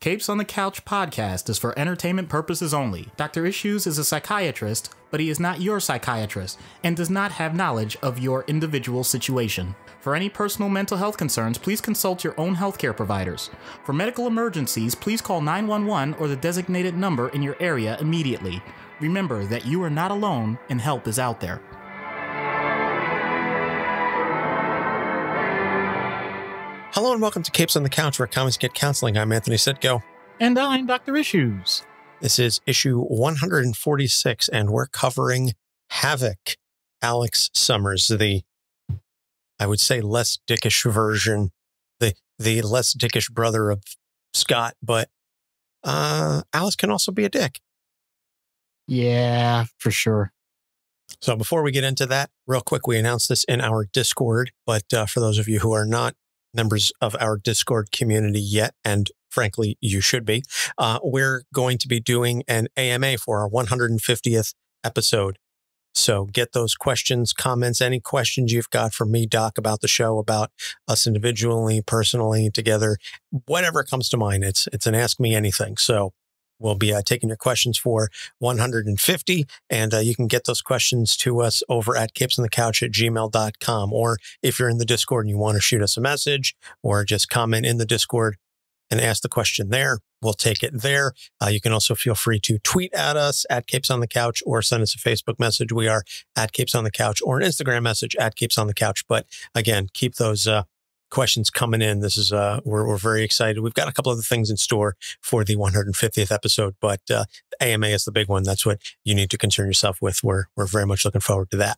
Capes on the Couch podcast is for entertainment purposes only. Dr. Issues is a psychiatrist, but he is not your psychiatrist and does not have knowledge of your individual situation. For any personal mental health concerns, please consult your own healthcare providers. For medical emergencies, please call 911 or the designated number in your area immediately. Remember that you are not alone and help is out there. Hello and welcome to Capes on the Couch, where comics get counseling. I'm Anthony Sitko. And I'm Dr. Issues. This is issue 146, and we're covering Havok, Alex Summers, the, I would say, less dickish version, the less dickish brother of Scott, but Alex can also be a dick. Yeah, for sure. So before we get into that, real quick, we announced this in our Discord, but for those of you who are not members of our Discord community yet, and frankly, you should be, we're going to be doing an AMA for our 150th episode. So get those questions, comments, any questions you've got from me, Doc, about the show, about us individually, personally, together, whatever comes to mind. It's an Ask Me Anything. So we'll be taking your questions for 150, and you can get those questions to us over at capesonthecouch@gmail.com. Or if you're in the Discord and you want to shoot us a message or just comment in the Discord and ask the question there, we'll take it there. You can also feel free to tweet at us at capesonthecouch or send us a Facebook message. We are at capesonthecouch, or an Instagram message at capesonthecouch. But again, keep those questions coming in. This is we're very excited. We've got a couple other things in store for the 150th episode, but the AMA is the big one. That's what you need to concern yourself with. We're very much looking forward to that.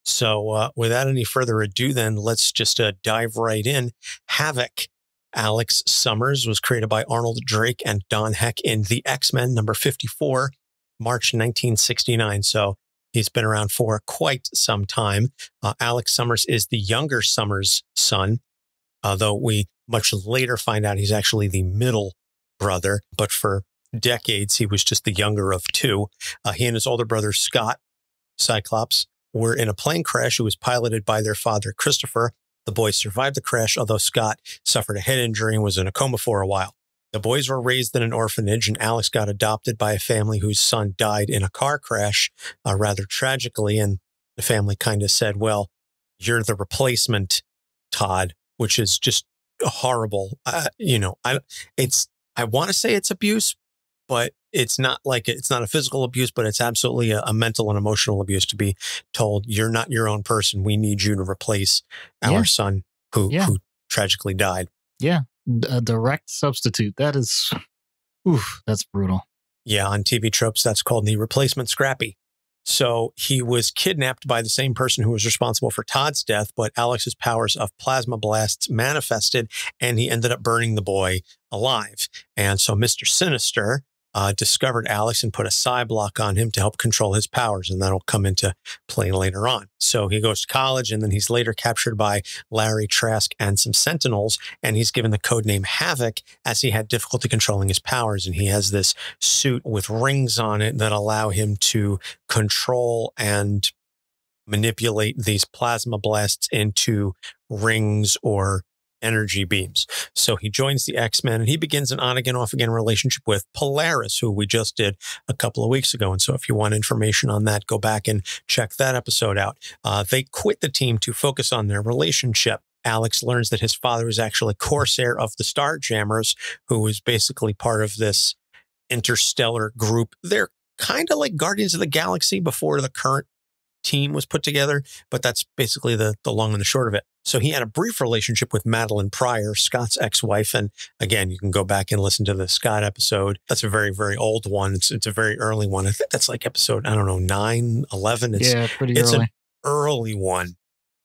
So without any further ado, then let's just dive right in. Havok, Alex Summers, was created by Arnold Drake and Don Heck in The X-Men number 54, March 1969. So he's been around for quite some time. Alex Summers is the younger Summers' son, though we much later find out he's actually the middle brother. But for decades, he was just the younger of two. He and his older brother, Scott, Cyclops, were in a plane crash. It was piloted by their father, Christopher. The boys survived the crash, although Scott suffered a head injury and was in a coma for a while. The boys were raised in an orphanage, and Alex got adopted by a family whose son died in a car crash, rather tragically. And the family kind of said, well, you're the replacement, Todd, which is just horrible. I want to say it's abuse, but it's not a physical abuse, but it's absolutely a mental and emotional abuse to be told you're not your own person. We need you to replace our son who tragically died. Yeah. A direct substitute. That is, that's brutal. Yeah, on TV tropes, that's called the replacement Scrappy. So he was kidnapped by the same person who was responsible for Todd's death, but Alex's powers of plasma blasts manifested, and he ended up burning the boy alive. And so Mr. Sinister discovered Alex and put a psi-block on him to help control his powers, and that'll come into play later on. So he goes to college, and then he's later captured by Larry Trask and some sentinels, and he's given the codename Havok as he had difficulty controlling his powers. And he has this suit with rings on it that allow him to control and manipulate these plasma blasts into rings or energy beams. So he joins the X-Men, and he begins an on-again, off-again relationship with Polaris, who we just did a couple of weeks ago. And so if you want information on that, go back and check that episode out. They quit the team to focus on their relationship. Alex learns that his father is actually Corsair of the Starjammers, who is basically part of this interstellar group. They're kind of like Guardians of the Galaxy before the current team was put together, but that's basically the long and the short of it. So he had a brief relationship with Madelyne Pryor, Scott's ex-wife. And again, you can go back and listen to the Scott episode. That's a very, very old one. It's a very early one. I think that's like episode, 9, 11. Pretty early. It's an early one.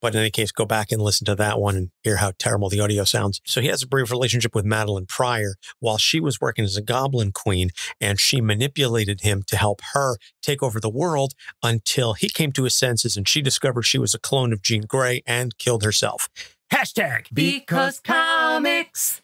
But in any case, go back and listen to that one and hear how terrible the audio sounds. So he has a brief relationship with Madelyne Pryor while she was working as a Goblin Queen, and she manipulated him to help her take over the world until he came to his senses and she discovered she was a clone of Jean Grey and killed herself. # BecauseComics.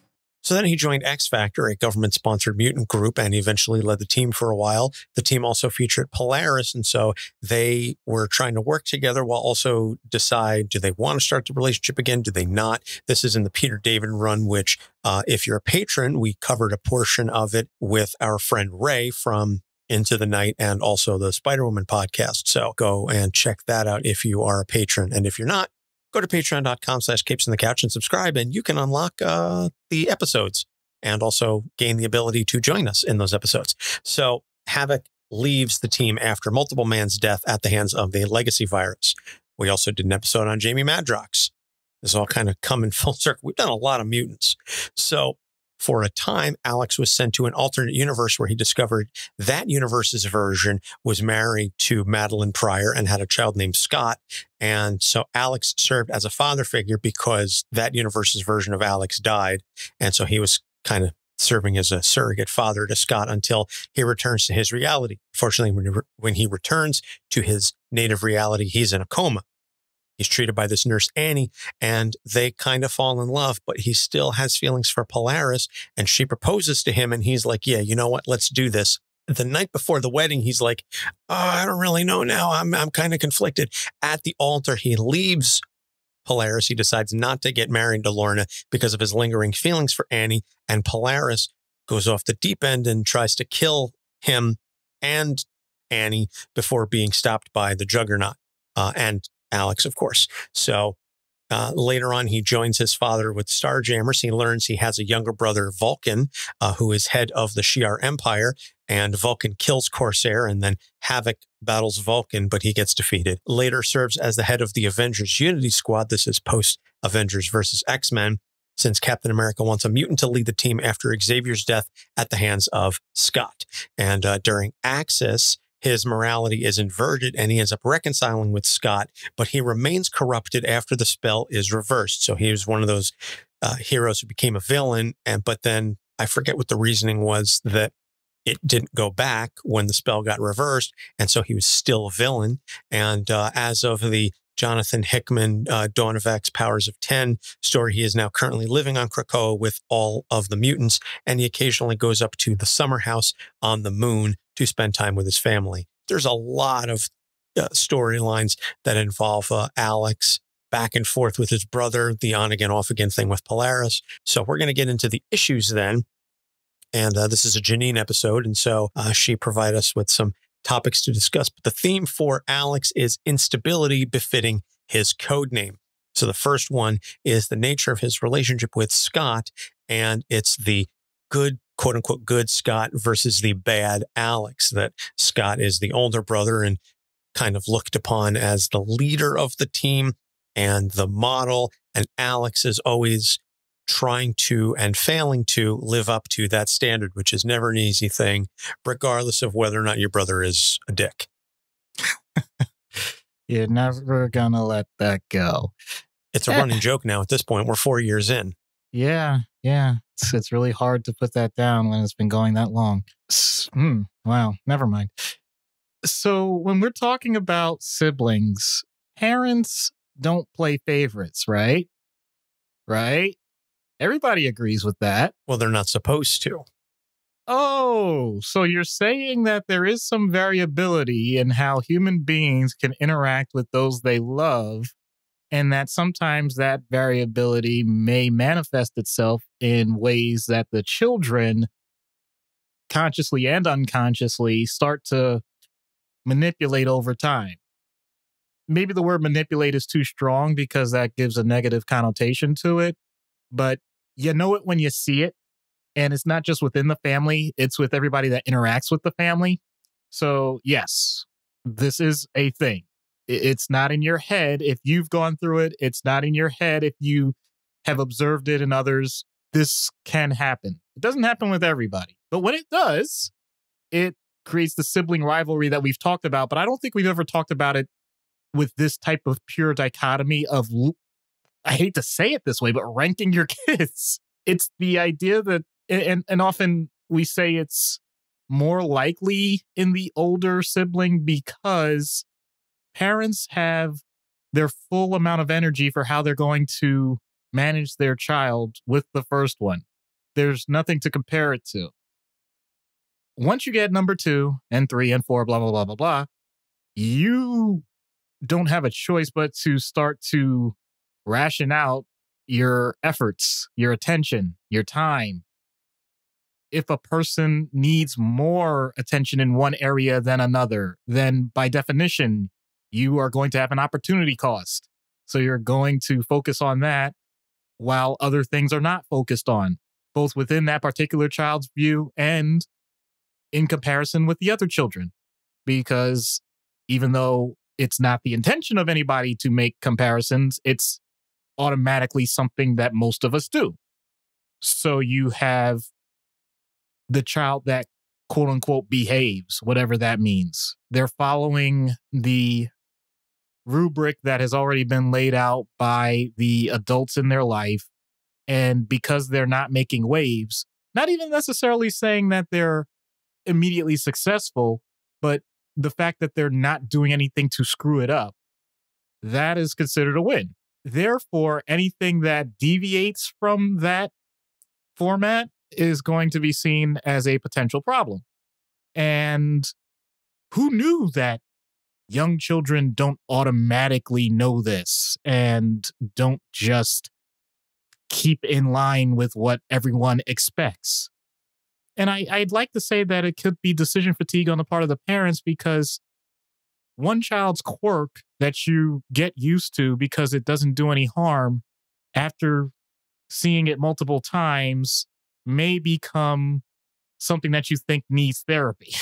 So then he joined X-Factor, a government-sponsored mutant group, and he eventually led the team for a while. The team also featured Polaris, and so they were trying to work together while also decide, do they want to start the relationship again? Do they not? This is in the Peter David run, which if you're a patron, we covered a portion of it with our friend Ray from Into the Night and also the Spider-Woman podcast. So go and check that out if you are a patron. And if you're not, go to patreon.com/capesonthecouch and subscribe, and you can unlock the episodes and also gain the ability to join us in those episodes. So Havok leaves the team after multiple man's death at the hands of the legacy virus. We also did an episode on Jamie Madrox. This all kind of come in full circle. We've done a lot of mutants. So for a time, Alex was sent to an alternate universe where he discovered that universe's version was married to Madelyne Pryor and had a child named Scott. And so Alex served as a father figure because that universe's version of Alex died. And so he was kind of serving as a surrogate father to Scott until he returns to his reality. Fortunately, when he returns to his native reality, he's in a coma. He's treated by this nurse, Annie, and they kind of fall in love, but he still has feelings for Polaris, and she proposes to him, and he's like, yeah, you know what? Let's do this. The night before the wedding, he's like, oh, I don't really know now. I'm kind of conflicted. At the altar, he leaves Polaris. He decides not to get married to Lorna because of his lingering feelings for Annie, and Polaris goes off the deep end and tries to kill him and Annie before being stopped by the Juggernaut and Alex, of course. So later on, he joins his father with Starjammers. He learns he has a younger brother, Vulcan, who is head of the Shi'ar Empire. And Vulcan kills Corsair, and then Havok battles Vulcan, but he gets defeated. Later serves as the head of the Avengers Unity Squad. This is post-Avengers versus X-Men, since Captain America wants a mutant to lead the team after Xavier's death at the hands of Scott. And during Axis, his morality is inverted and he ends up reconciling with Scott, but he remains corrupted after the spell is reversed. So he was one of those heroes who became a villain. But then I forget what the reasoning was that it didn't go back when the spell got reversed. And so he was still a villain. And as of the Jonathan Hickman, Dawn of X, Powers of 10 story, he is now currently living on Krakoa with all of the mutants. And he occasionally goes up to the summer house on the moon to spend time with his family. There's a lot of storylines that involve Alex back and forth with his brother, the on-again, off-again thing with Polaris. So we're going to get into the issues then. And this is a Janine episode. And so she provided us with some topics to discuss. But the theme for Alex is instability befitting his code name. So the first one is the nature of his relationship with Scott. And it's the good, quote unquote, good Scott versus the bad Alex, that Scott is the older brother and kind of looked upon as the leader of the team and the model. And Alex is always trying to and failing to live up to that standard, which is never an easy thing, regardless of whether or not your brother is a dick. You're never gonna let that go. It's a running joke now at this point. We're 4 years in. Yeah. It's really hard to put that down when it's been going that long. Wow, never mind. So when we're talking about siblings, parents don't play favorites, right? Right? Everybody agrees with that. Well, they're not supposed to. Oh, so you're saying that there is some variability in how human beings can interact with those they love, and that sometimes that variability may manifest itself in ways that the children consciously and unconsciously start to manipulate over time. Maybe the word manipulate is too strong because that gives a negative connotation to it, but you know it when you see it. And it's not just within the family, it's with everybody that interacts with the family. So yes, this is a thing. It's not in your head if you've gone through it. It's not in your head if you have observed it in others. This can happen. It doesn't happen with everybody. But when it does, it creates the sibling rivalry that we've talked about. But I don't think we've ever talked about it with this type of pure dichotomy of, I hate to say it this way, but ranking your kids. It's the idea that, and often we say it's more likely in the older sibling because parents have their full amount of energy for how they're going to manage their child with the first one. there's nothing to compare it to. Once you get number 2 and 3 and 4, blah, blah, blah, blah, blah, you don't have a choice but to start to ration out your efforts, your attention, your time. If a person needs more attention in one area than another, then by definition, you are going to have an opportunity cost. So you're going to focus on that while other things are not focused on, both within that particular child's view and in comparison with the other children. Because even though it's not the intention of anybody to make comparisons, it's automatically something that most of us do. So you have the child that quote unquote behaves, whatever that means. They're following the rubric that has already been laid out by the adults in their life. And because they're not making waves, not even necessarily saying that they're immediately successful, but the fact that they're not doing anything to screw it up, that is considered a win. Therefore, anything that deviates from that format is going to be seen as a potential problem. And who knew that young children don't automatically know this and don't just keep in line with what everyone expects? And I'd like to say that it could be decision fatigue on the part of the parents, because one child's quirk that you get used to because it doesn't do any harm, after seeing it multiple times, may become something that you think needs therapy.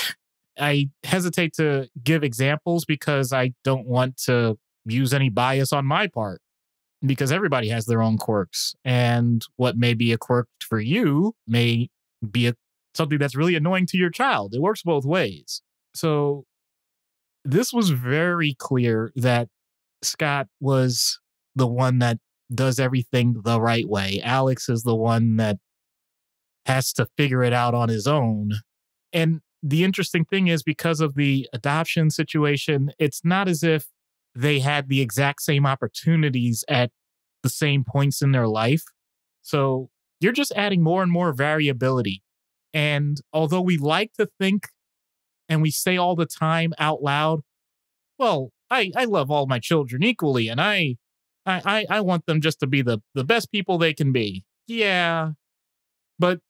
I hesitate to give examples because I don't want to use any bias on my part, because everybody has their own quirks. And what may be a quirk for you may be something that's really annoying to your child. It works both ways. So this was very clear that Scott was the one that does everything the right way. Alex is the one that has to figure it out on his own. And the interesting thing is, because of the adoption situation, it's not as if they had the exact same opportunities at the same points in their life. So you're just adding more and more variability. And although we like to think and we say all the time out loud, well, I love all my children equally, and I want them just to be the best people they can be. Yeah, but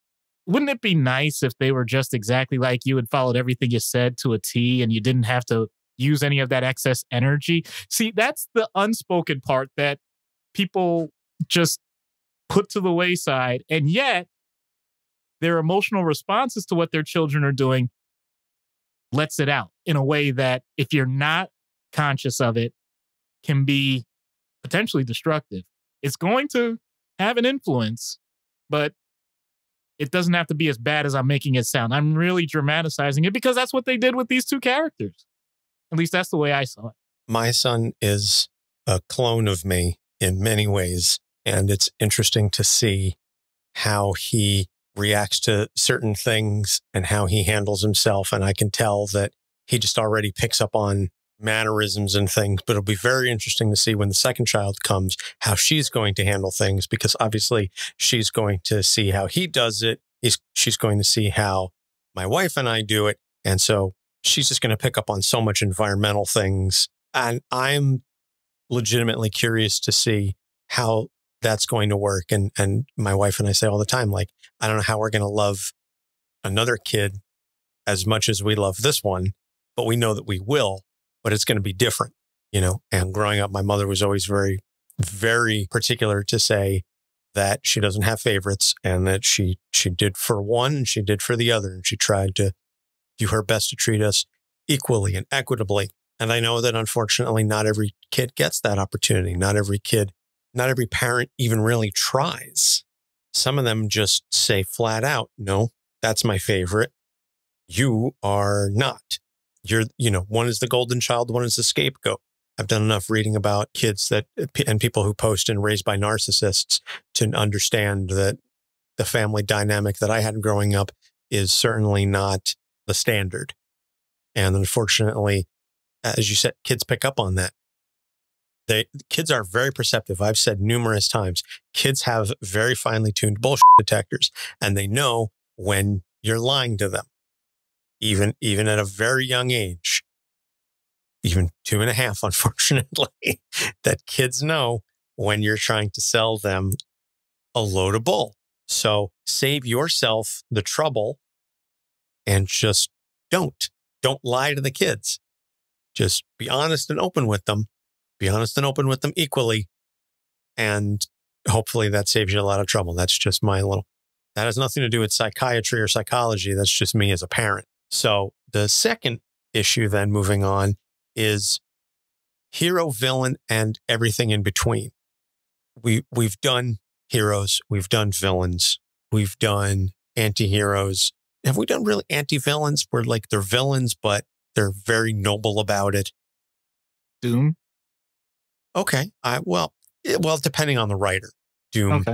wouldn't it be nice if they were just exactly like you and followed everything you said to a T, and you didn't have to use any of that excess energy? See, that's the unspoken part that people just put to the wayside. And yet, their emotional responses to what their children are doing lets it out in a way that, if you're not conscious of it, can be potentially destructive. It's going to have an influence, but it doesn't have to be as bad as I'm making it sound. I'm really dramatizing it because that's what they did with these two characters. At least that's the way I saw it. My son is a clone of me in many ways, and it's interesting to see how he reacts to certain things and how he handles himself. And I can tell that he just already picks up on mannerisms and things, but it'll be very interesting to see when the second child comes, how she's going to handle things, because obviously she's going to see how he does it. She's going to see how my wife and I do it. And so she's just going to pick up on so much environmental things. And I'm legitimately curious to see how that's going to work. And my wife and I say all the time, like, I don't know how we're going to love another kid as much as we love this one, but we know that we will, but it's going to be different, you know? And growing up, my mother was always very, very particular to say that she doesn't have favorites, and that she did for one and she did for the other. And she tried to do her best to treat us equally and equitably. And I know that unfortunately, not every kid gets that opportunity. Not every parent even really tries. Some of them just say flat out, no, that's my favorite. You are not. One is the golden child, one is the scapegoat. I've done enough reading about kids and people who post and raised by narcissists to understand that the family dynamic that I had growing up is certainly not the standard. And unfortunately, as you said, kids pick up on that. Kids are very perceptive. I've said numerous times, kids have very finely tuned bullshit detectors, and they know when you're lying to them, even at a very young age, even 2.5, unfortunately, that kids know when you're trying to sell them a load of bull. So save yourself the trouble and just don't lie to the kids. Just be honest and open with them. Be honest and open with them equally. And hopefully that saves you a lot of trouble. That's just that has nothing to do with psychiatry or psychology. That's just me as a parent. So the second issue then, moving on, is hero, villain, and everything in between. We've done heroes, we've done villains, we've done anti-heroes. Have we done really anti-villains where like they're villains, but they're very noble about it? Doom. Okay. Well, depending on the writer, Doom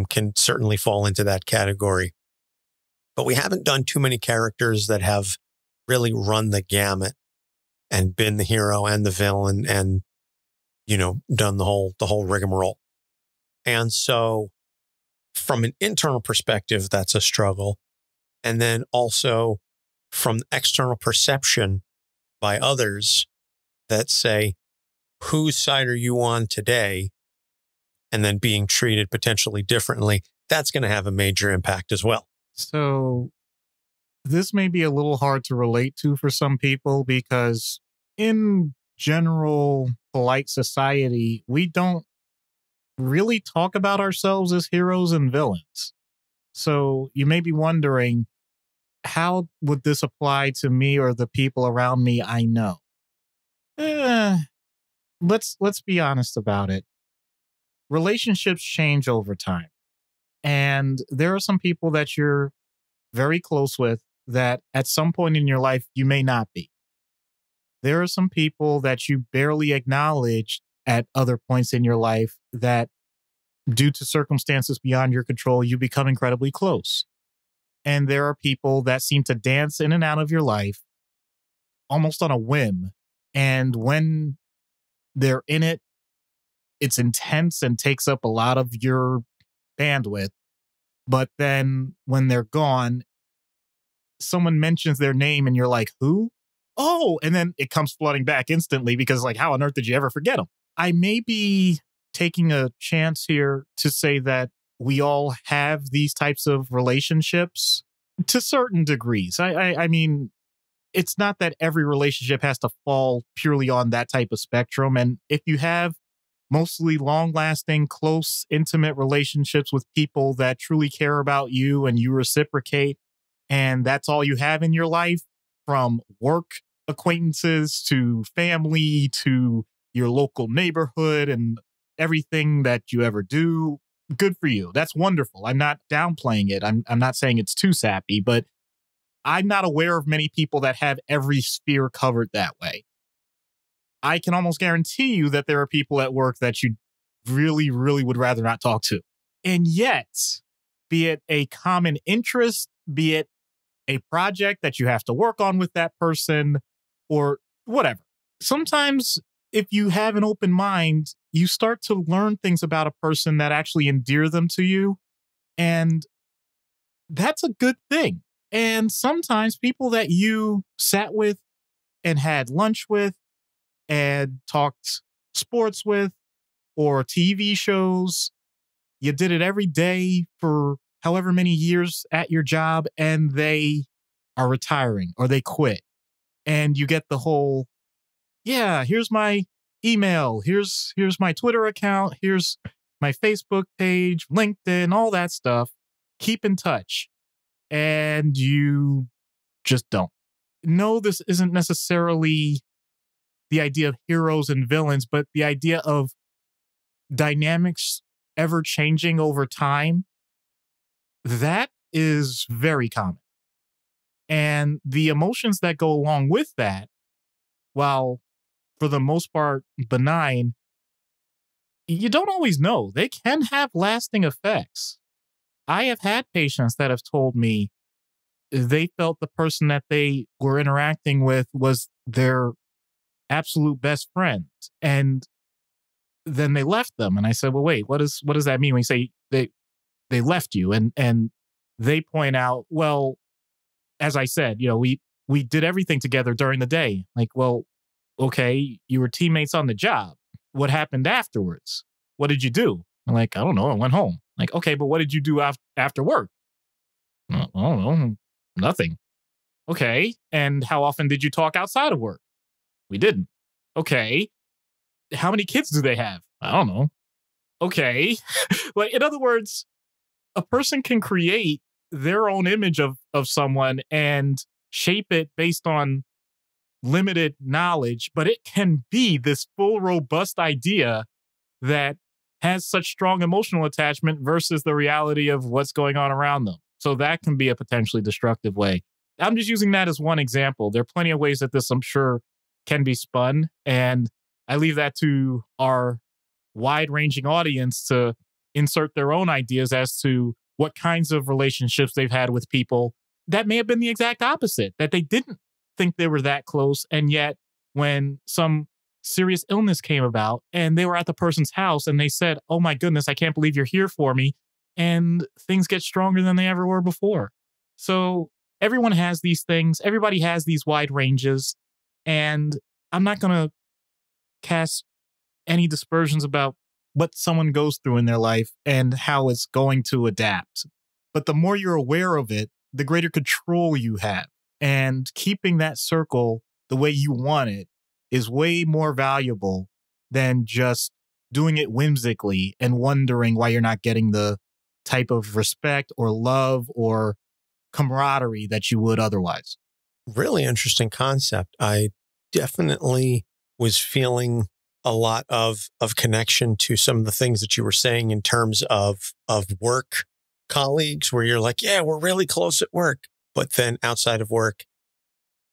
can certainly fall into that category. But we haven't done too many characters that have really run the gamut and been the hero and the villain and, done the whole rigmarole. And so from an internal perspective, that's a struggle. And then also from external perception by others that say, whose side are you on today? And then being treated potentially differently, that's going to have a major impact as well. So this may be a little hard to relate to for some people because in general polite society, we don't really talk about ourselves as heroes and villains. So you may be wondering, how would this apply to me or the people around me I know? Let's be honest about it. Relationships change over time. And there are some people that you're very close with that at some point in your life, you may not be. There are some people that you barely acknowledge at other points in your life that, due to circumstances beyond your control, you become incredibly close. And there are people that seem to dance in and out of your life almost on a whim. And when they're in it, it's intense and takes up a lot of your bandwidth. But then when they're gone, someone mentions their name and you're like, who? Oh, and then it comes flooding back instantly because like, how on earth did you ever forget them? I may be taking a chance here to say that we all have these types of relationships to certain degrees. I mean, it's not that every relationship has to fall purely on that type of spectrum. And if you have mostly long-lasting, close, intimate relationships with people that truly care about you and you reciprocate, and that's all you have in your life, from work acquaintances to family to your local neighborhood and everything that you ever do, good for you. That's wonderful. I'm not downplaying it. I'm not saying it's too sappy, but I'm not aware of many people that have every sphere covered that way. I can almost guarantee you that there are people at work that you really, really would rather not talk to. And yet, be it a common interest, be it a project that you have to work on with that person, or whatever. Sometimes if you have an open mind, you start to learn things about a person that actually endear them to you. And that's a good thing. And sometimes people that you sat with and had lunch with and talked sports with or TV shows, you did it every day for however many years at your job, and they are retiring or they quit. And you get the whole, yeah, here's my email, here's my Twitter account, here's my Facebook page, LinkedIn, all that stuff. Keep in touch. And you just don't. No, this isn't necessarily the idea of heroes and villains, but the idea of dynamics ever changing over time. That is very common. And the emotions that go along with that, while for the most part benign, you don't always know. They can have lasting effects. I have had patients that have told me they felt the person that they were interacting with was their absolute best friend. And then they left them. And I said, well, wait, what does that mean when you say they left you? And they point out, well, as I said, we did everything together during the day. Like, well, okay, you were teammates on the job. What happened afterwards? What did you do? I'm like, I don't know. I went home. Like, okay, but what did you do after work? I don't know. Nothing. Okay. And how often did you talk outside of work? We didn't. Okay. How many kids do they have? I don't know. Okay. Like, in other words, a person can create their own image of someone and shape it based on limited knowledge, but it can be this full, robust idea that has such strong emotional attachment versus the reality of what's going on around them. So that can be a potentially destructive way. I'm just using that as one example. There are plenty of ways that this, I'm sure, can be spun. And I leave that to our wide-ranging audience to insert their own ideas as to what kinds of relationships they've had with people that may have been the exact opposite, that they didn't think they were that close. And yet when some serious illness came about and they were at the person's house and they said, oh my goodness, I can't believe you're here for me. And things get stronger than they ever were before. So everyone has these things. Everybody has these wide ranges. And I'm not going to cast any dispersions about what someone goes through in their life and how it's going to adapt. But the more you're aware of it, the greater control you have. And keeping that circle the way you want it is way more valuable than just doing it whimsically and wondering why you're not getting the type of respect or love or camaraderie that you would otherwise. Really interesting concept. I definitely was feeling a lot of connection to some of the things that you were saying in terms of work colleagues, where you're like, yeah, we're really close at work. But then outside of work,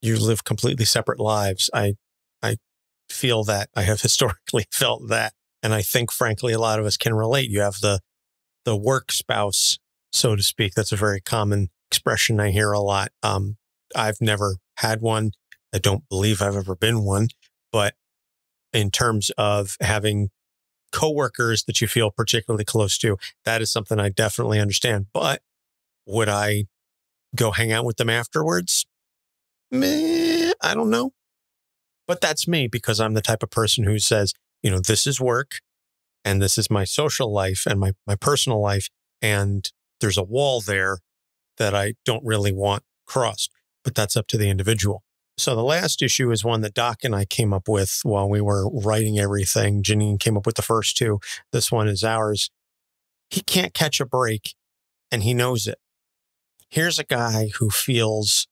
you live completely separate lives. I feel that. I have historically felt that. And I think, frankly, a lot of us can relate. You have the work spouse, so to speak. That's a very common expression I hear a lot. I've never had one. I don't believe I've ever been one. But in terms of having coworkers that you feel particularly close to, that is something I definitely understand. But would I go hang out with them afterwards? I don't know. But that's me, because I'm the type of person who says, this is work and this is my social life and my personal life. And there's a wall there that I don't really want crossed, but that's up to the individual. So the last issue is one that Doc and I came up with while we were writing everything. Janine came up with the first two. This one is ours. He can't catch a break, and he knows it. Here's a guy who feels,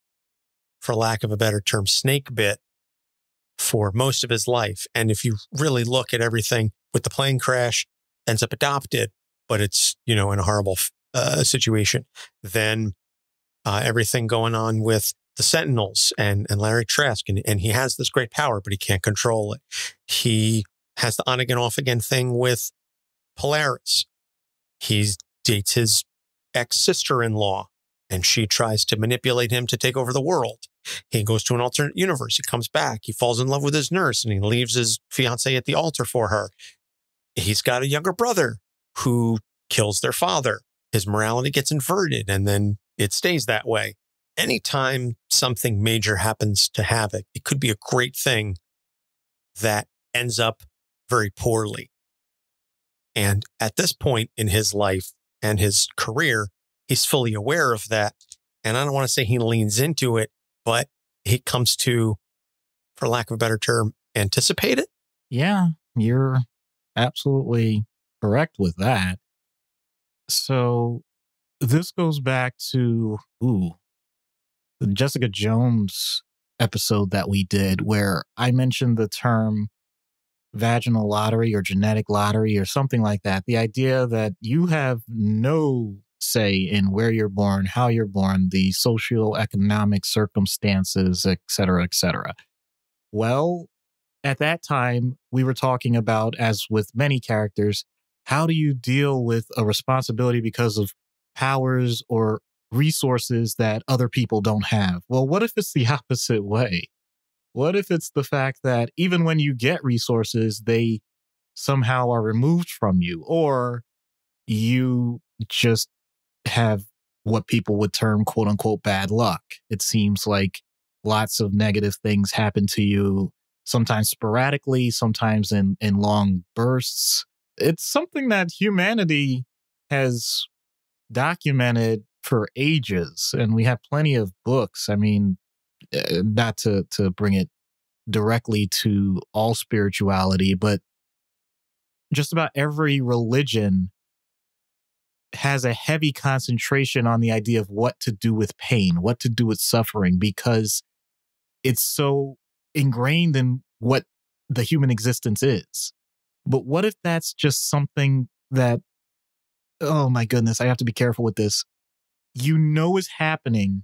for lack of a better term, snake bit for most of his life. And if you really look at everything with the plane crash, ends up adopted, but it's, in a horrible situation. Then everything going on with the Sentinels and Larry Trask. And he has this great power, but he can't control it. He has the on again, off again thing with Polaris. He dates his ex-sister-in-law, and she tries to manipulate him to take over the world. He goes to an alternate universe. He comes back. He falls in love with his nurse, and he leaves his fiancée at the altar for her. He's got a younger brother who kills their father. His morality gets inverted, and then it stays that way. Anytime something major happens to Havok, it could be a great thing that ends up very poorly. And at this point in his life and his career, he's fully aware of that. And I don't want to say he leans into it, but he comes to, for lack of a better term, anticipate it. Yeah, you're absolutely correct with that. So this goes back to the Jessica Jones episode that we did, where I mentioned the term vaginal lottery or genetic lottery or something like that. The idea that you have no say in where you're born, how you're born, the socioeconomic circumstances, et cetera, et cetera. Well, at that time, we were talking about, as with many characters, how do you deal with a responsibility because of powers or resources that other people don't have? Well, what if it's the opposite way? What if it's the fact that even when you get resources, they somehow are removed from you, or you just have what people would term quote unquote bad luck. It seems like lots of negative things happen to you, sometimes sporadically, sometimes in long bursts. It's something that humanity has documented for ages, and we have plenty of books. I mean, not to bring it directly to all spirituality, but just about every religion has a heavy concentration on the idea of what to do with pain, what to do with suffering, because it's so ingrained in what the human existence is. But what if that's just something that, oh my goodness, I have to be careful with this, is happening,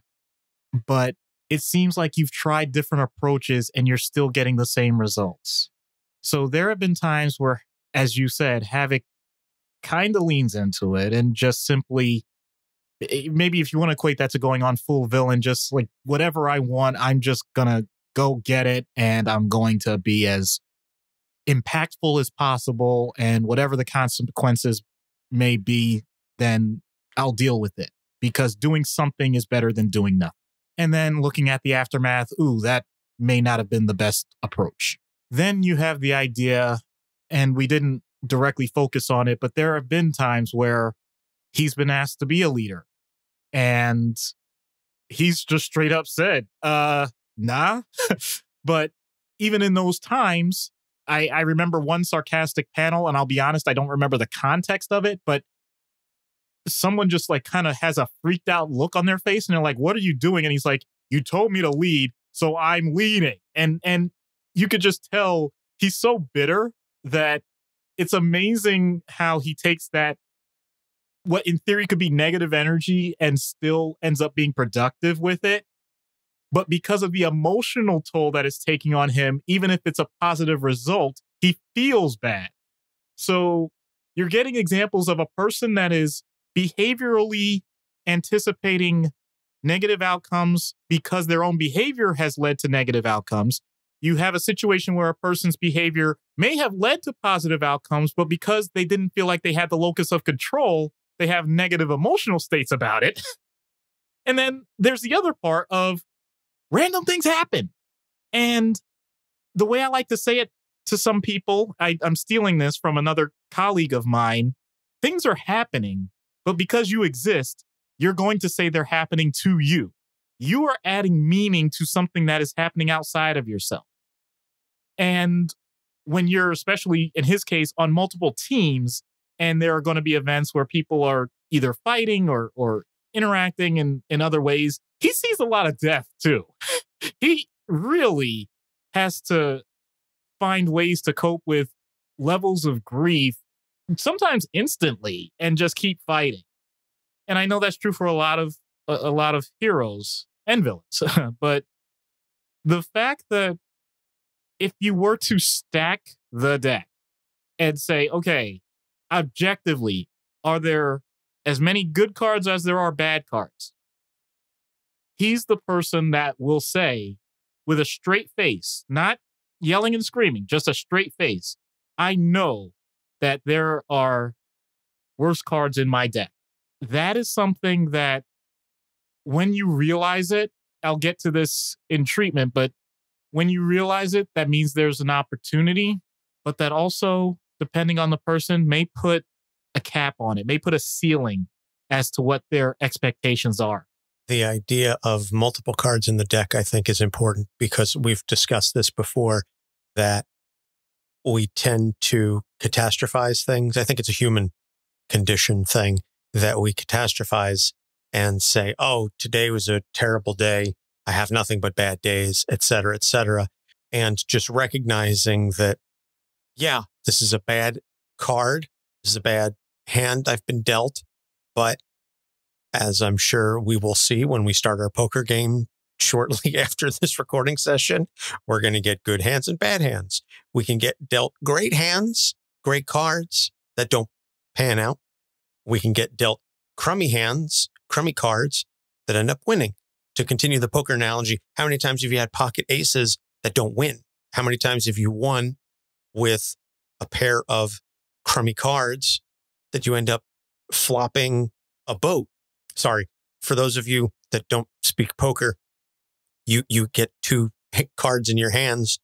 but it seems like you've tried different approaches and you're still getting the same results. So there have been times where, as you said, Havok kind of leans into it and just simply, maybe if you want to equate that to going on full villain, just like whatever I want, I'm just going to go get it, and I'm going to be as impactful as possible, and whatever the consequences may be, then I'll deal with it, because doing something is better than doing nothing. And then looking at the aftermath, that may not have been the best approach. Then you have the idea, and we didn't directly focus on it, but there have been times where he's been asked to be a leader, and he's just straight up said, nah. But even in those times, I remember one sarcastic panel, and I'll be honest, I don't remember the context of it, but someone just like kind of has a freaked out look on their face, and they're like, what are you doing? And he's like, you told me to lead, so I'm leading. And you could just tell he's so bitter that it's amazing how he takes that, what in theory could be negative energy, and still ends up being productive with it. But because of the emotional toll that it's taking on him, even if it's a positive result, he feels bad. So you're getting examples of a person that is behaviorally anticipating negative outcomes because their own behavior has led to negative outcomes. You have a situation where a person's behavior may have led to positive outcomes, but because they didn't feel like they had the locus of control, they have negative emotional states about it. And then there's the other part of random things happen. And the way I like to say it to some people, I'm stealing this from another colleague of mine, things are happening, but because you exist, you're going to say they're happening to you. You are adding meaning to something that is happening outside of yourself. And when you're, especially in his case, on multiple teams, and there are going to be events where people are either fighting or interacting in other ways, he sees a lot of death too. He really has to find ways to cope with levels of grief, sometimes instantly, and just keep fighting. And I know that's true for a lot of heroes and villains. But the fact that if you were to stack the deck and say, okay, objectively, are there as many good cards as there are bad cards? He's the person that will say, with a straight face, not yelling and screaming, just a straight face, I know that there are worse cards in my deck. That is something that when you realize it, I'll get to this in treatment, but when you realize it, that means there's an opportunity, but that also, depending on the person, may put a cap on it, may put a ceiling as to what their expectations are. The idea of multiple cards in the deck, I think, is important because we've discussed this before, that we tend to catastrophize things. I think it's a human condition thing that we catastrophize and say, oh, today was a terrible day. I have nothing but bad days, et cetera, et cetera. And just recognizing that, yeah, this is a bad card. This is a bad hand I've been dealt. But as I'm sure we will see when we start our poker game shortly after this recording session, we're going to get good hands and bad hands. We can get dealt great hands, great cards that don't pan out. We can get dealt crummy hands, crummy cards that end up winning. To continue the poker analogy, how many times have you had pocket aces that don't win? How many times have you won with a pair of crummy cards that you end up flopping a boat. Sorry, for those of you that don't speak poker, you get two cards in your hands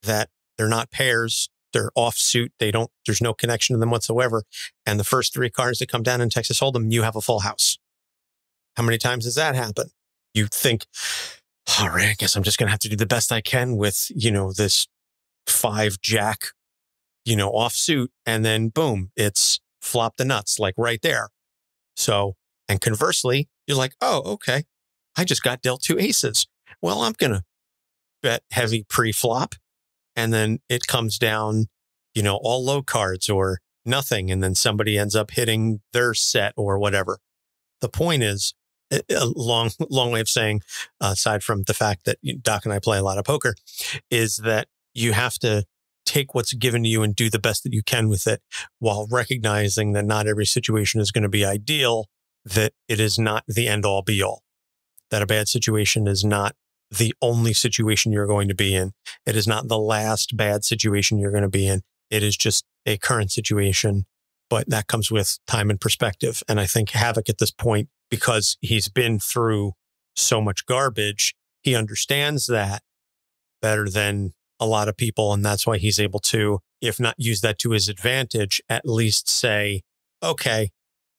that they're not pairs. They're offsuit. There's no connection to them whatsoever. And the first three cards that come down in Texas Hold'em, you have a full house. How many times does that happen? You think, all right, I guess I'm just going to have to do the best I can with, this 5-jack, offsuit. And then boom, it's flop the nuts, like right there. So, and conversely, you're like, oh, okay, I just got dealt 2 aces. Well, I'm going to bet heavy pre-flop. And then it comes down, all low cards or nothing. And then somebody ends up hitting their set or whatever. The point is, a long way of saying, aside from the fact that Doc and I play a lot of poker, is that you have to take what's given to you and do the best that you can with it, while recognizing that not every situation is going to be ideal, that it is not the end all be all, that a bad situation is not the only situation you're going to be in. It is not the last bad situation you're going to be in. It is just a current situation, but that comes with time and perspective. And I think Havok at this point, because he's been through so much garbage, he understands that better than a lot of people. And that's why he's able to, if not use that to his advantage, at least say, okay,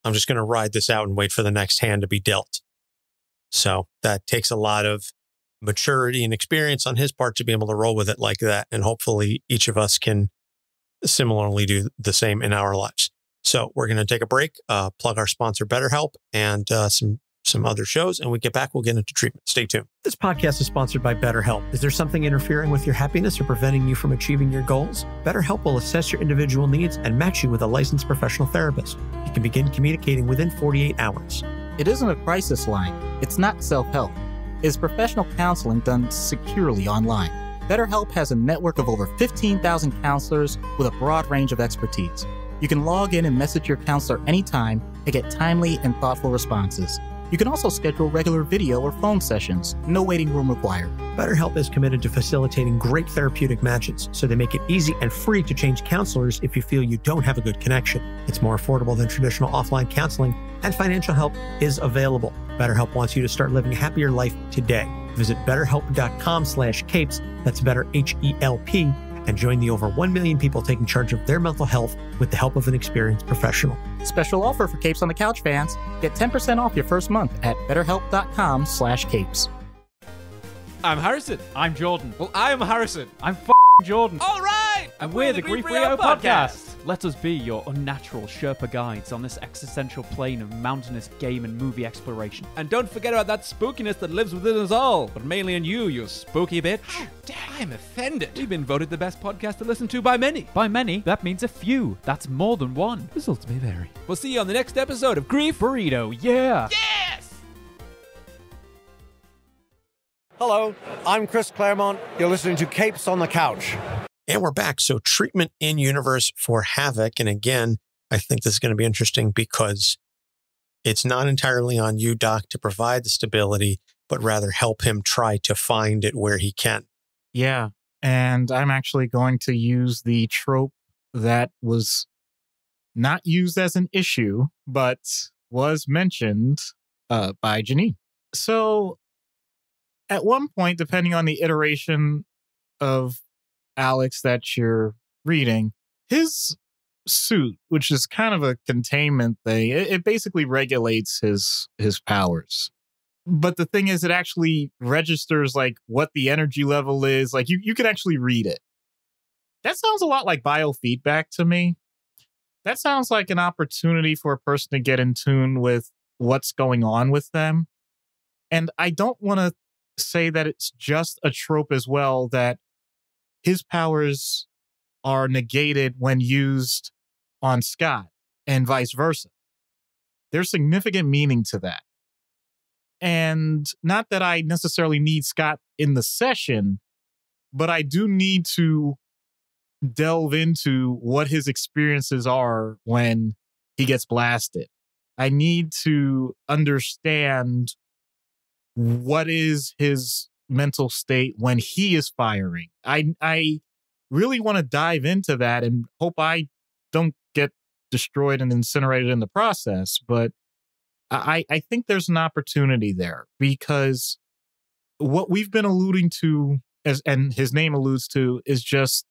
I'm just going to ride this out and wait for the next hand to be dealt. So that takes a lot of maturity and experience on his part to be able to roll with it like that. And hopefully each of us can similarly do the same in our lives. So we're going to take a break, plug our sponsor, BetterHelp, and some other shows. And when we get back, we'll get into treatment. Stay tuned. This podcast is sponsored by BetterHelp. Is there something interfering with your happiness or preventing you from achieving your goals? BetterHelp will assess your individual needs and match you with a licensed professional therapist. You can begin communicating within 48 hours. It isn't a crisis line. It's not self-help. It's professional counseling done securely online. BetterHelp has a network of over 15,000 counselors with a broad range of expertise. You can log in and message your counselor anytime and get timely and thoughtful responses. You can also schedule regular video or phone sessions. No waiting room required. BetterHelp is committed to facilitating great therapeutic matches, so they make it easy and free to change counselors if you feel you don't have a good connection. It's more affordable than traditional offline counseling, and financial help is available. BetterHelp wants you to start living a happier life today. Visit betterhelp.com/capes, that's better HELP, and join the over 1 million people taking charge of their mental health with the help of an experienced professional. Special offer for Capes on the Couch fans. Get 10% off your first month at betterhelp.com/capes. I'm Harrison. I'm Jordan. Well, I'm Harrison. I'm Jordan. All right! And we're the Grief Rio podcast. Let us be your unnatural Sherpa guides on this existential plane of mountainous game and movie exploration. And don't forget about that spookiness that lives within us all, but mainly in you, you spooky bitch. How dare I'm offended. We've been voted the best podcast to listen to by many. By many, that means a few. That's more than one. Results may vary. We'll see you on the next episode of Grief Burrito, yeah! Yes! Hello, I'm Chris Claremont. You're listening to Capes on the Couch. And we're back. So treatment in universe for Havok. And again, I think this is going to be interesting because it's not entirely on you, Doc, to provide the stability, but rather help him try to find it where he can. Yeah. And I'm actually going to use the trope that was not used as an issue, but was mentioned by Janine. So at one point, depending on the iteration of Alex that you're reading, his suit, which is kind of a containment thing, it basically regulates his powers. But the thing is, it actually registers like what the energy level is. Like you can actually read it. That sounds a lot like biofeedback to me. That sounds like an opportunity for a person to get in tune with what's going on with them. And I don't want to say that it's just a trope as well, that his powers are negated when used on Scott and vice versa. There's significant meaning to that. And not that I necessarily need Scott in the session, but I do need to delve into what his experiences are when he gets blasted. I need to understand what is his mental state when he is firing. I really want to dive into that and hope I don't get destroyed and incinerated in the process. But I think there's an opportunity there, because what we've been alluding to, and his name alludes to, is just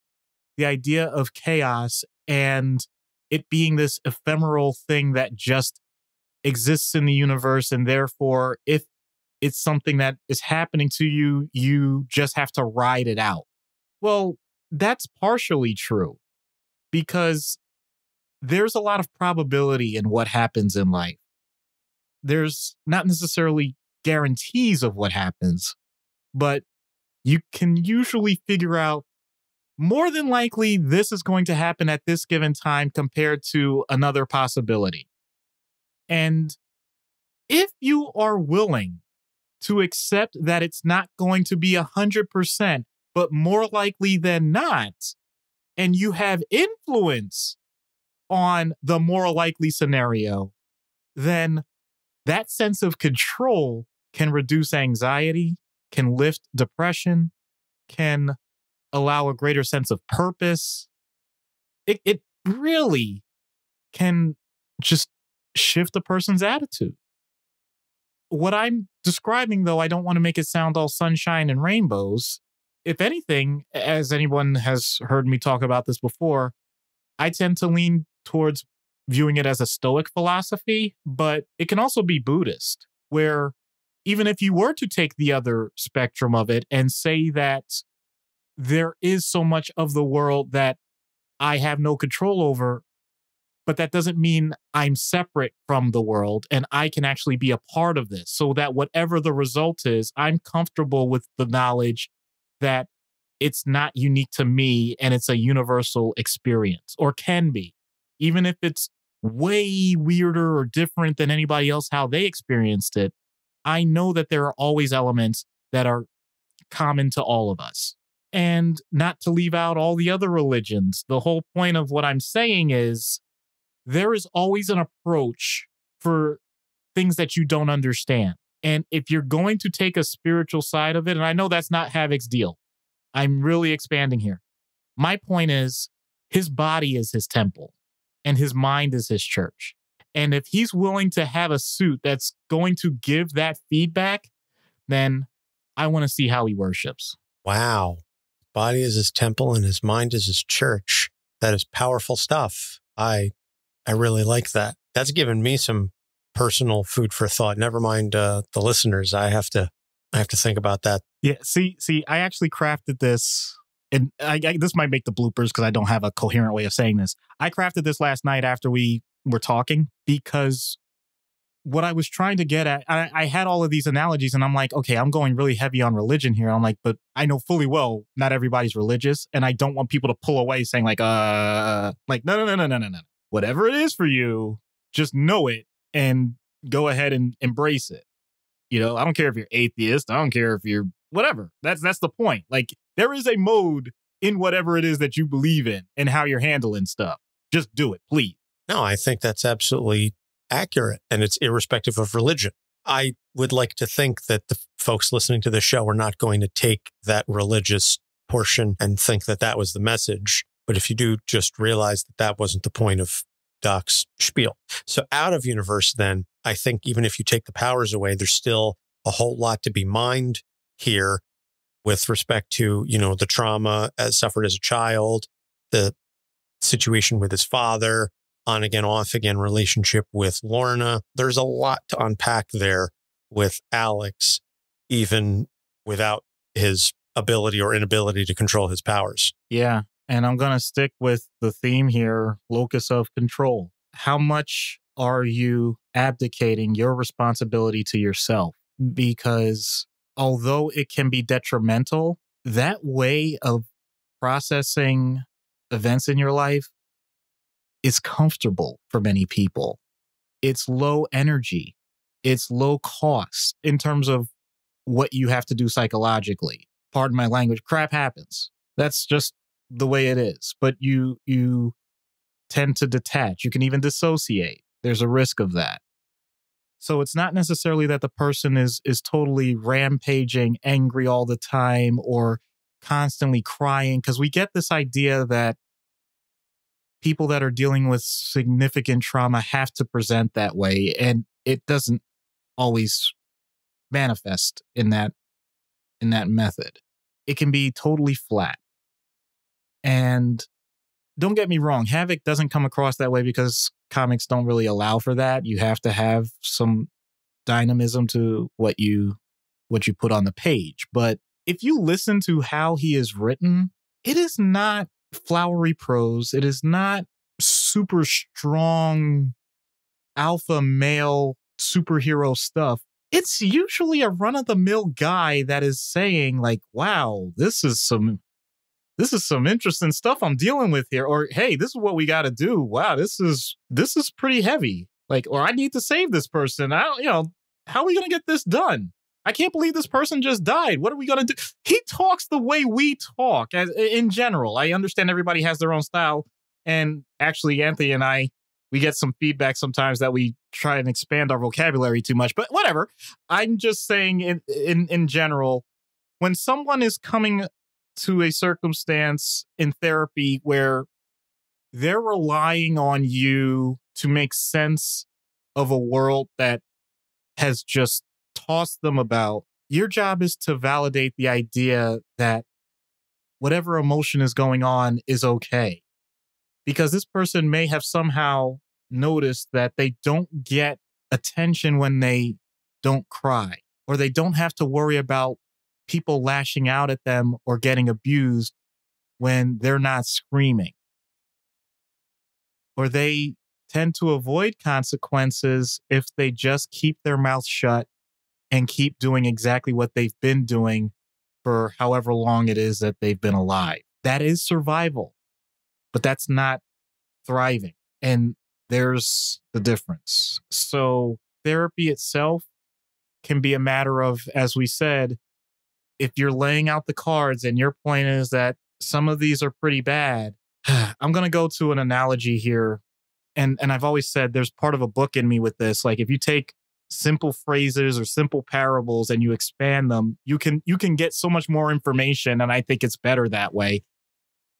the idea of chaos and it being this ephemeral thing that just exists in the universe. And therefore, if it's something that is happening to you, you just have to ride it out. Well, that's partially true, because there's a lot of probability in what happens in life. There's not necessarily guarantees of what happens, but you can usually figure out more than likely this is going to happen at this given time compared to another possibility. And if you are willing to accept that it's not going to be 100%, but more likely than not, and you have influence on the more likely scenario, then that sense of control can reduce anxiety, can lift depression, can allow a greater sense of purpose. It really can just shift a person's attitude. What I'm describing, though, I don't want to make it sound all sunshine and rainbows. If anything, as anyone has heard me talk about this before, I tend to lean towards viewing it as a Stoic philosophy, but it can also be Buddhist, where even if you were to take the other spectrum of it and say that there is so much of the world that I have no control over, but that doesn't mean I'm separate from the world and I can actually be a part of this, so that whatever the result is, I'm comfortable with the knowledge that it's not unique to me and it's a universal experience, or can be. Even if it's way weirder or different than anybody else, how they experienced it, I know that there are always elements that are common to all of us. And not to leave out all the other religions, the whole point of what I'm saying is there is always an approach for things that you don't understand. And if you're going to take a spiritual side of it, and I know that's not Havok's deal, I'm really expanding here. My point is, his body is his temple and his mind is his church. And if he's willing to have a suit that's going to give that feedback, then I want to see how he worships. Wow. Body is his temple and his mind is his church. That is powerful stuff. I really like that. That's given me some personal food for thought. Never mind the listeners. I have to think about that. Yeah. See, I actually crafted this, and this might make the bloopers because I don't have a coherent way of saying this. I crafted this last night after we were talking, because what I was trying to get at, I had all of these analogies and I'm like, okay, I'm going really heavy on religion here. I'm like, but I know fully well not everybody's religious, and I don't want people to pull away saying like no. Whatever it is for you, just know it and go ahead and embrace it. You know, I don't care if you're atheist. I don't care if you're whatever. That's the point. Like, there is a mode in whatever it is that you believe in and how you're handling stuff. Just do it, please. No, I think that's absolutely accurate, and it's irrespective of religion. I would like to think that the folks listening to the show are not going to take that religious portion and think that that was the message. But if you do, just realize that that wasn't the point of Doc's spiel. So out of universe, then, I think even if you take the powers away, there's still a whole lot to be mined here with respect to, the trauma suffered as a child, the situation with his father, on again, off again relationship with Lorna. There's a lot to unpack there with Alex, even without his ability or inability to control his powers. Yeah. And I'm going to stick with the theme here, locus of control. How much are you abdicating your responsibility to yourself? Because although it can be detrimental, that way of processing events in your life is comfortable for many people. It's low energy. It's low cost in terms of what you have to do psychologically. Pardon my language, crap happens. That's just the way it is. But you tend to detach. You can even dissociate. There's a risk of that. So it's not necessarily that the person is totally rampaging, angry all the time, or constantly crying, because we get this idea that people that are dealing with significant trauma have to present that way, and it doesn't always manifest in that method. It can be totally flat. And don't get me wrong, Havok doesn't come across that way because comics don't really allow for that. You have to have some dynamism to what you put on the page. But if you listen to how he is written, it is not flowery prose. It is not super strong alpha male superhero stuff. It's usually a run-of-the-mill guy that is saying, like, wow, this is some interesting stuff I'm dealing with here. Or, hey, this is what we got to do. Wow, this is pretty heavy. Like, or I need to save this person. How are we going to get this done? I can't believe this person just died. What are we going to do? He talks the way we talk in general. I understand everybody has their own style. And actually, Anthony and I, we get some feedback sometimes that we try and expand our vocabulary too much, but whatever. I'm just saying in general, when someone is coming to a circumstance in therapy where they're relying on you to make sense of a world that has just tossed them about, your job is to validate the idea that whatever emotion is going on is okay. Because this person may have somehow noticed that they don't get attention when they don't cry, or they don't have to worry about people lashing out at them or getting abused when they're not screaming. Or they tend to avoid consequences if they just keep their mouth shut and keep doing exactly what they've been doing for however long it is that they've been alive. That is survival, but that's not thriving. And there's the difference. So therapy itself can be a matter of, as we said, if you're laying out the cards and your point is that some of these are pretty bad, I'm going to go to an analogy here. And I've always said there's part of a book in me with this. Like, if you take simple phrases or simple parables and you expand them, you can get so much more information. And I think it's better that way.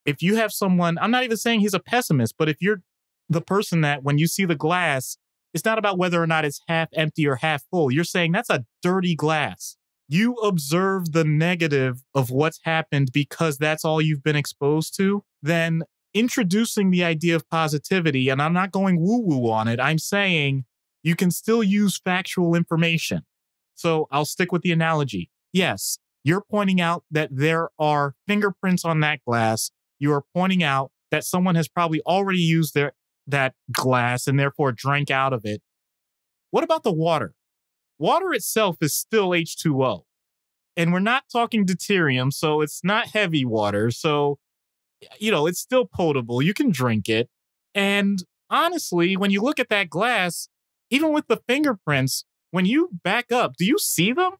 If you have someone, I'm not even saying he's a pessimist, but if you're the person that when you see the glass, it's not about whether or not it's half empty or half full. You're saying that's a dirty glass. You observe the negative of what's happened because that's all you've been exposed to. Then introducing the idea of positivity, and I'm not going woo-woo on it, I'm saying you can still use factual information. So I'll stick with the analogy. Yes, you're pointing out that there are fingerprints on that glass. You are pointing out that someone has probably already used that glass and therefore drank out of it. What about the water? Water itself is still H2O. And we're not talking deuterium, so it's not heavy water. So, it's still potable. You can drink it. And honestly, when you look at that glass, even with the fingerprints, when you back up, do you see them?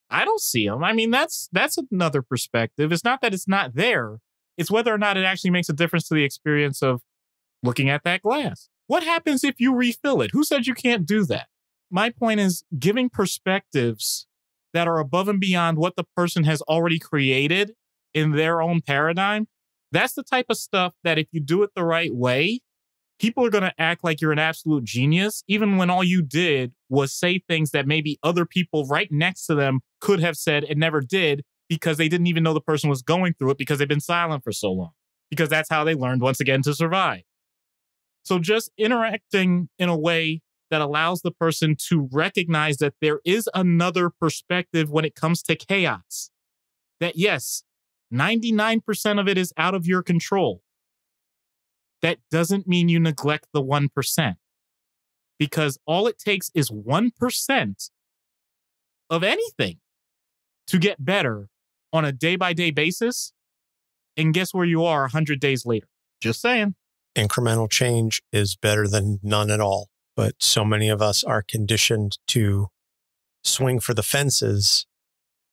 I don't see them. I mean, that's another perspective. It's not that it's not there. It's whether or not it actually makes a difference to the experience of looking at that glass. What happens if you refill it? Who said you can't do that? My point is giving perspectives that are above and beyond what the person has already created in their own paradigm. That's the type of stuff that if you do it the right way, people are going to act like you're an absolute genius, even when all you did was say things that maybe other people right next to them could have said and never did because they didn't even know the person was going through it because they've been silent for so long, because that's how they learned once again to survive. So just interacting in a way that allows the person to recognize that there is another perspective when it comes to chaos. That yes, 99% of it is out of your control. That doesn't mean you neglect the 1%. Because all it takes is 1% of anything to get better on a day-by-day basis. And guess where you are 100 days later? Just saying. Incremental change is better than none at all. But so many of us are conditioned to swing for the fences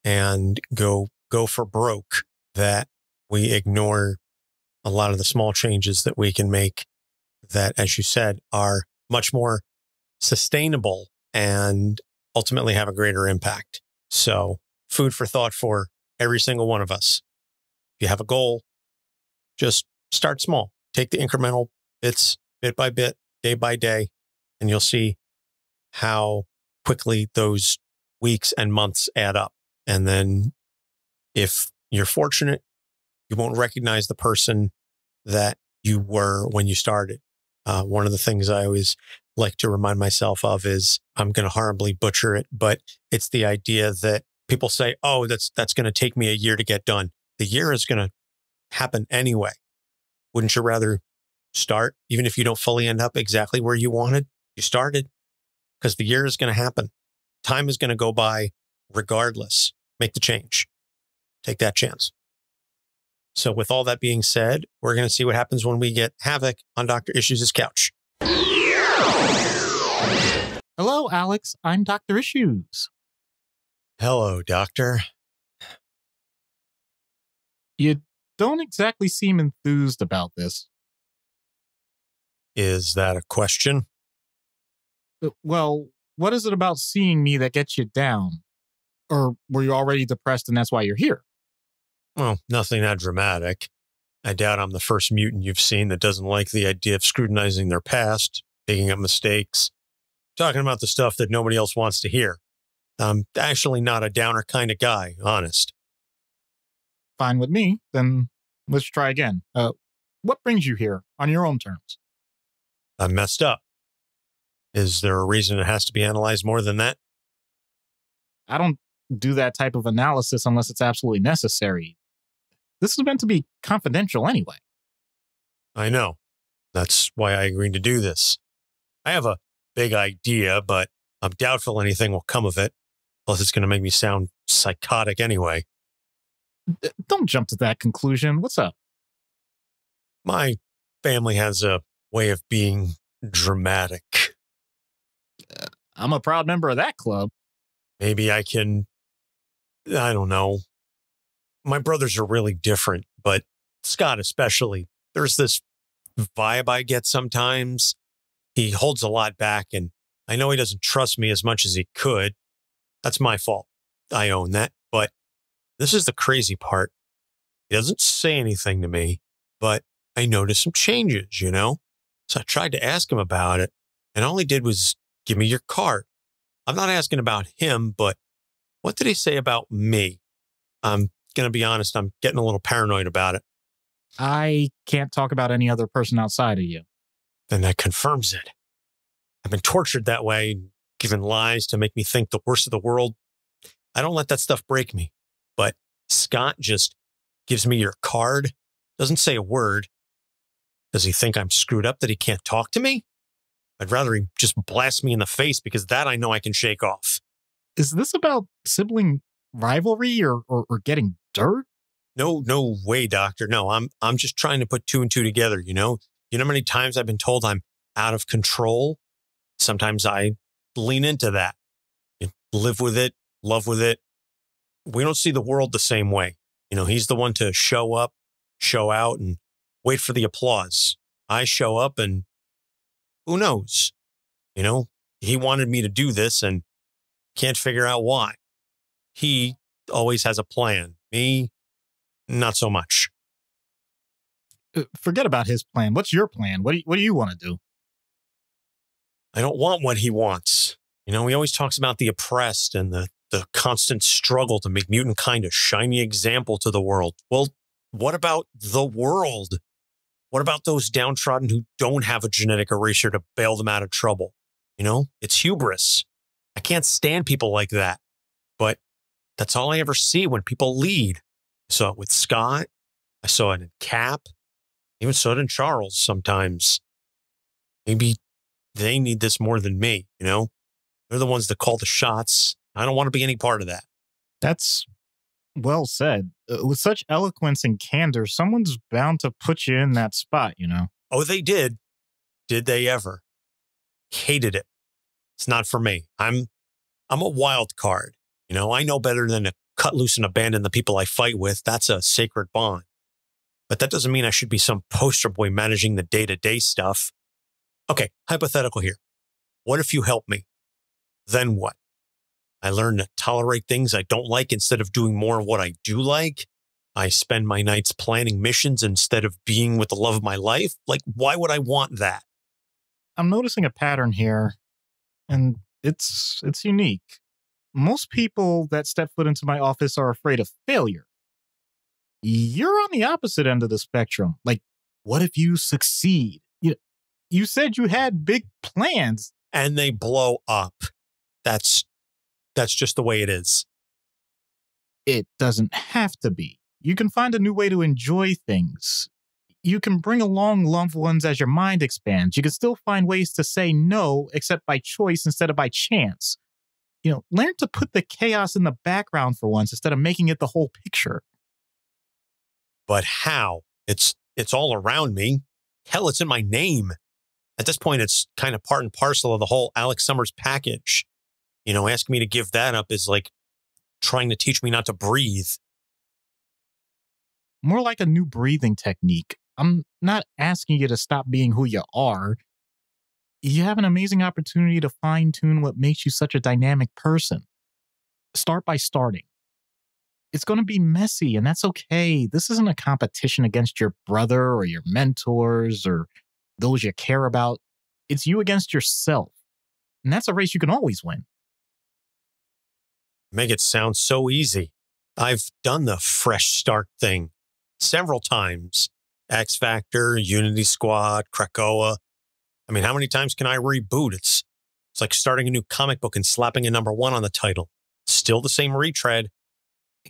and go for broke that we ignore a lot of the small changes that we can make that, as you said, are much more sustainable and ultimately have a greater impact. So food for thought for every single one of us. you have a goal, just start small. Take the incremental bits, bit by bit, day by day, and you'll see how quickly those weeks and months add up. And then if you're fortunate, you won't recognize the person that you were when you started. One of the things I always like to remind myself of is, I'm going to horribly butcher it, but it's the idea that people say, oh, that's going to take me a year to get done. The year is going to happen anyway. Wouldn't you rather start, even if you don't fully end up exactly where you wanted? You started, because the year is going to happen. Time is going to go by regardless. Make the change. Take that chance. So with all that being said, we're going to see what happens when we get Havok on Dr. Issues' couch. Hello, Alex. I'm Dr. Issues. Hello, Doctor. You don't exactly seem enthused about this. Is that a question? Well, what is it about seeing me that gets you down? Or were you already depressed and that's why you're here? Well, nothing that dramatic. I doubt I'm the first mutant you've seen that doesn't like the idea of scrutinizing their past, picking up mistakes, talking about the stuff that nobody else wants to hear. I'm actually not a downer kind of guy, honest. Fine with me. Then let's try again. What brings you here on your own terms? I messed up. Is there a reason it has to be analyzed more than that? I don't do that type of analysis unless it's absolutely necessary. This is meant to be confidential anyway. I know. That's why I agreed to do this. I have a big idea, but I'm doubtful anything will come of it. Plus, it's going to make me sound psychotic anyway. Don't jump to that conclusion. What's up? My family has a way of being dramatic. I'm a proud member of that club. Maybe I can, I don't know. My brothers are really different, but Scott especially. There's this vibe I get sometimes. He holds a lot back, and I know he doesn't trust me as much as he could. That's my fault. I own that. But this is the crazy part. He doesn't say anything to me, but I noticed some changes, you know? So I tried to ask him about it, and all he did was give me your card. I'm not asking about him, but what did he say about me? I'm going to be honest, I'm getting a little paranoid about it. I can't talk about any other person outside of you. Then that confirms it. I've been tortured that way, given lies to make me think the worst of the world. I don't let that stuff break me. But Scott just gives me your card, doesn't say a word. Does he think I'm screwed up that he can't talk to me? I'd rather he just blast me in the face, because that I know I can shake off. Is this about sibling rivalry or getting dirt? No way, Doctor. No, I'm just trying to put two and two together, you know? You know how many times I've been told I'm out of control? Sometimes I lean into that. You live with it, love with it. We don't see the world the same way. You know, he's the one to show up, show out, and wait for the applause. I show up and who knows? You know, he wanted me to do this and can't figure out why. He always has a plan. Me, not so much. Forget about his plan. What's your plan? What do you want to do? I don't want what he wants. You know, he always talks about the oppressed and the constant struggle to make mutant kind a shiny example to the world. Well, what about the world? What about those downtrodden who don't have a genetic eraser to bail them out of trouble? You know, it's hubris. I can't stand people like that. But that's all I ever see when people lead. I saw it with Scott. I saw it in Cap. Even saw it in Charles sometimes. Maybe they need this more than me, you know? They're the ones that call the shots. I don't want to be any part of that. That's well said. With such eloquence and candor, someone's bound to put you in that spot, you know? Oh, they did. Did they ever? Hated it. It's not for me. I'm a wild card. You know, I know better than to cut loose and abandon the people I fight with. That's a sacred bond. But that doesn't mean I should be some poster boy managing the day-to-day stuff. Okay, hypothetical here. What if you help me? Then what? I learn to tolerate things I don't like instead of doing more of what I do like? I spend my nights planning missions instead of being with the love of my life. Like, why would I want that? I'm noticing a pattern here, and it's unique. Most people that step foot into my office are afraid of failure. You're on the opposite end of the spectrum. Like, what if you succeed? You said you had big plans. And they blow up. That's just the way it is. It doesn't have to be. You can find a new way to enjoy things. You can bring along loved ones as your mind expands. You can still find ways to say no, except by choice instead of by chance. Learn to put the chaos in the background for once instead of making it the whole picture. But how? It's all around me. Hell, it's in my name. At this point, it's kind of part and parcel of the whole Alex Summers package. Asking me to give that up is like trying to teach me not to breathe. More like a new breathing technique. I'm not asking you to stop being who you are. You have an amazing opportunity to fine-tune what makes you such a dynamic person. Start by starting. It's going to be messy, and that's okay. This isn't a competition against your brother or your mentors or those you care about. It's you against yourself. And that's a race you can always win. Make it sound so easy. I've done the fresh start thing several times. X-Factor, Unity Squad, Krakoa. I mean, how many times can I reboot? It's like starting a new comic book and slapping a #1 on the title. Still the same retread.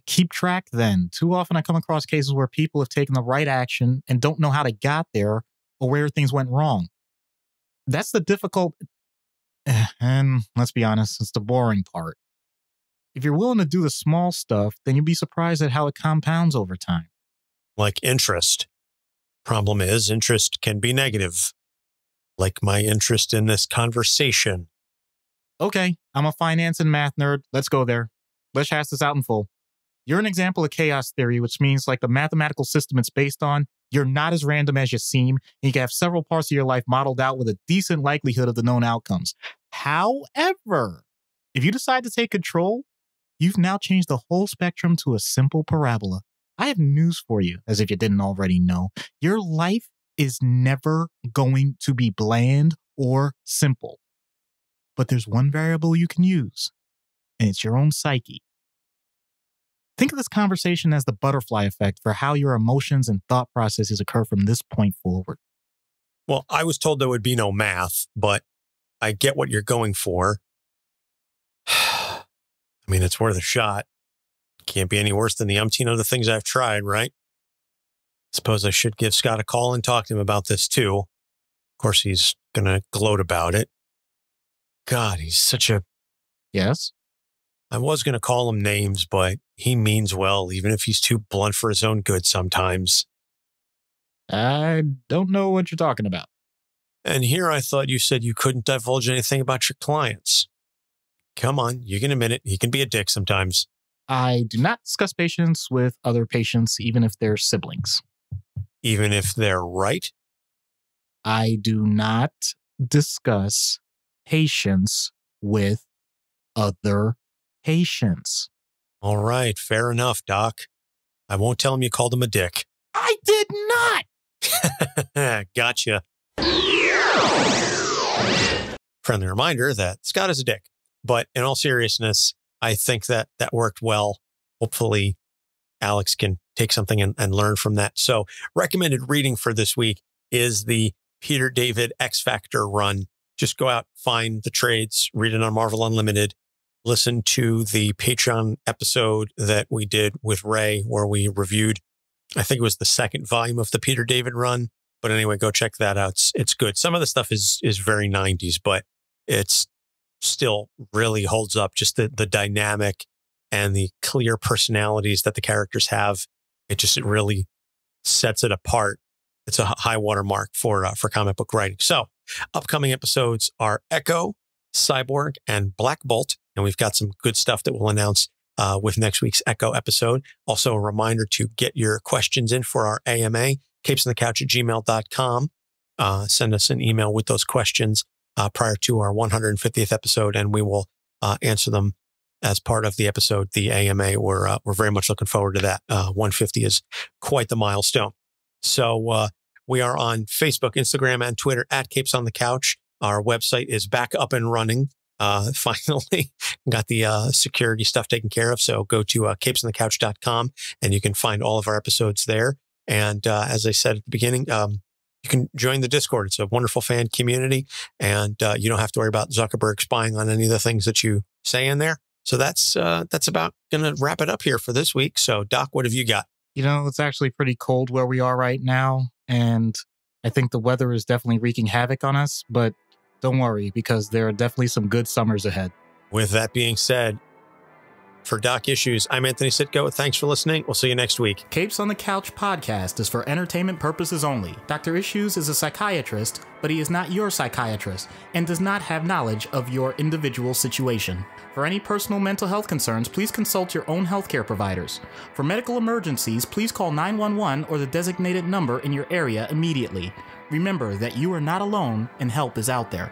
Keep track then. Too often I come across cases where people have taken the right action and don't know how they got there or where things went wrong. That's the difficult, and let's be honest, it's the boring part. If you're willing to do the small stuff, then you'll be surprised at how it compounds over time. Like interest. Problem is, interest can be negative. Like my interest in this conversation. Okay, I'm a finance and math nerd. Let's go there. Let's hash this out in full. You're an example of chaos theory, which means like the mathematical system it's based on, you're not as random as you seem, and you can have several parts of your life modeled out with a decent likelihood of the known outcomes. However, if you decide to take control, you've now changed the whole spectrum to a simple parabola. I have news for you, as if you didn't already know. Your life is never going to be bland or simple. But there's one variable you can use, and it's your own psyche. Think of this conversation as the butterfly effect for how your emotions and thought processes occur from this point forward. Well, I was told there would be no math, but I get what you're going for. I mean, it's worth a shot. Can't be any worse than the umpteen other things I've tried, right? Suppose I should give Scott a call and talk to him about this too. Of course, he's going to gloat about it. God, he's such a... Yes? I was going to call him names, but he means well, even if he's too blunt for his own good sometimes. I don't know what you're talking about. And here I thought you said you couldn't divulge anything about your clients. Come on, you can admit it. He can be a dick sometimes. I do not discuss patients with other patients, even if they're siblings. Even if they're right? I do not discuss patients with other patients. All right, fair enough, Doc. I won't tell him you called him a dick. I did not! Gotcha. Friendly reminder that Scott is a dick. But in all seriousness, I think that worked well. Hopefully, Alex can take something and learn from that. So recommended reading for this week is the Peter David X-Factor run. Just go out, find the trades, read it on Marvel Unlimited. Listen to the Patreon episode that we did with Ray, where we reviewed, I think it was the second volume of the Peter David run. But anyway, go check that out. It's good. Some of the stuff is very 90s, but it's still really holds up. Just the dynamic and the clear personalities that the characters have. It really sets it apart. It's a high watermark for comic book writing. So upcoming episodes are Echo, Cyborg, and Black Bolt. And we've got some good stuff that we'll announce with next week's Echo episode. Also, a reminder to get your questions in for our AMA, capesonthecouch@gmail.com. Send us an email with those questions prior to our 150th episode, and we will answer them as part of the episode, the AMA. We're very much looking forward to that. 150 is quite the milestone. So we are on Facebook, Instagram, and Twitter at Capes on the Couch. Our website is back up and running. Finally got the security stuff taken care of. So go to capesonthecouch.com and you can find all of our episodes there. And as I said at the beginning, you can join the Discord. It's a wonderful fan community, and you don't have to worry about Zuckerberg spying on any of the things that you say in there. So that's about going to wrap it up here for this week. So Doc, what have you got? You know, it's actually pretty cold where we are right now, and I think the weather is definitely wreaking havoc on us, but don't worry, because there are definitely some good summers ahead. With that being said, for Doc Issues, I'm Anthony Sitko. Thanks for listening. We'll see you next week. Capes on the Couch podcast is for entertainment purposes only. Dr. Issues is a psychiatrist, but he is not your psychiatrist and does not have knowledge of your individual situation. For any personal mental health concerns, please consult your own healthcare providers. For medical emergencies, please call 911 or the designated number in your area immediately. Remember that you are not alone and help is out there.